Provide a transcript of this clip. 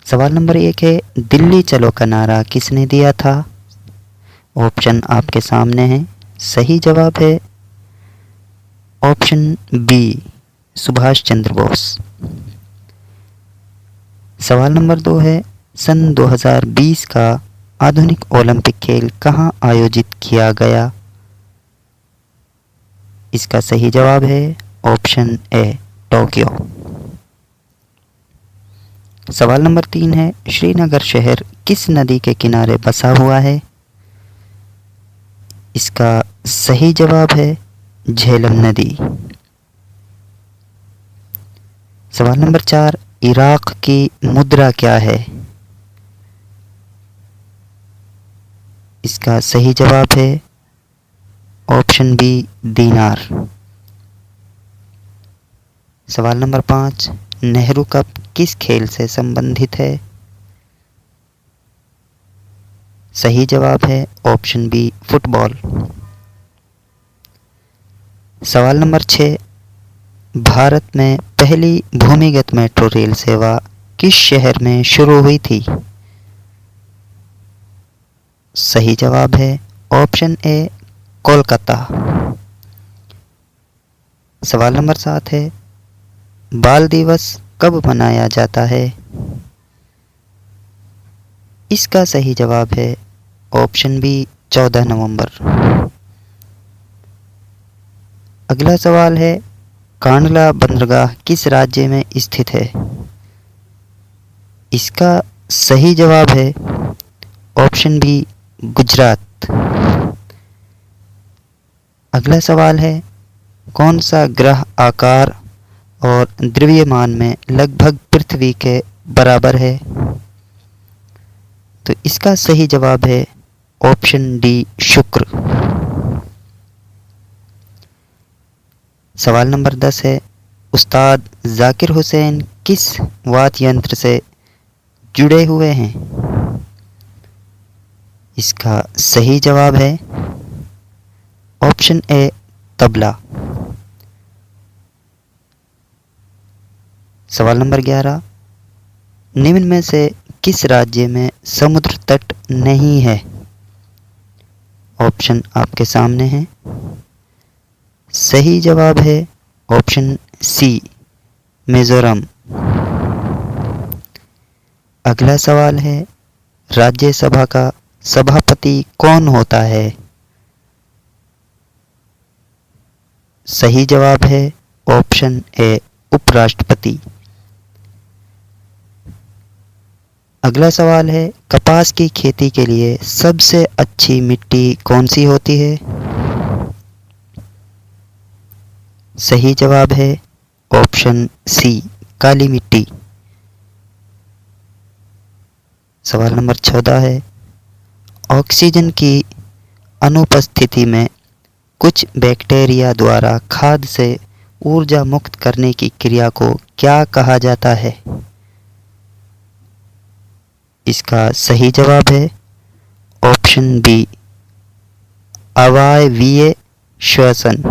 सवाल नंबर 1 है, दिल्ली चलो का नारा किसने दिया था? ऑप्शन आपके सामने है। सही जवाब है ऑप्शन बी, सुभाष चंद्र बोस। सवाल नंबर 2 है, सन 2020 का आधुनिक ओलंपिक खेल कहाँ आयोजित किया गया? इसका सही जवाब है ऑप्शन ए, टोक्यो। सवाल नंबर 3 है, श्रीनगर शहर किस नदी के किनारे बसा हुआ है? इसका सही जवाब है झेलम नदी। सवाल नंबर 4, इराक की मुद्रा क्या है? इसका सही जवाब है ऑप्शन बी, दीनार। सवाल नंबर 5, नेहरू कप किस खेल से संबंधित है? सही जवाब है ऑप्शन बी, फुटबॉल। सवाल नंबर 6, भारत में पहली भूमिगत मेट्रो रेल सेवा किस शहर में शुरू हुई थी? सही जवाब है ऑप्शन ए, कोलकाता। सवाल नंबर 7 है, बाल दिवस कब मनाया जाता है? इसका सही जवाब है ऑप्शन बी, 14 नवंबर। अगला सवाल है, कांडला बंदरगाह किस राज्य में स्थित है? इसका सही जवाब है ऑप्शन बी, गुजरात। अगला सवाल है, कौन सा ग्रह आकार और द्रव्यमान में लगभग पृथ्वी के बराबर है? तो इसका सही जवाब है ऑप्शन डी, शुक्र। सवाल नंबर 10 है, उस्ताद जाकिर हुसैन किस वाद्य यंत्र से जुड़े हुए हैं? इसका सही जवाब है ऑप्शन ए, तबला। सवाल नंबर 11, निम्न में से किस राज्य में समुद्र तट नहीं है? ऑप्शन आपके सामने हैं। सही जवाब है ऑप्शन सी, मिजोरम। अगला सवाल है, राज्यसभा का सभापति कौन होता है? सही जवाब है ऑप्शन ए, उपराष्ट्रपति। अगला सवाल है, कपास की खेती के लिए सबसे अच्छी मिट्टी कौन सी होती है? सही जवाब है ऑप्शन सी, काली मिट्टी। सवाल नंबर 14 है, ऑक्सीजन की अनुपस्थिति में कुछ बैक्टीरिया द्वारा खाद से ऊर्जा मुक्त करने की क्रिया को क्या कहा जाता है? इसका सही जवाब है ऑप्शन बी, अवायवीय श्वसन।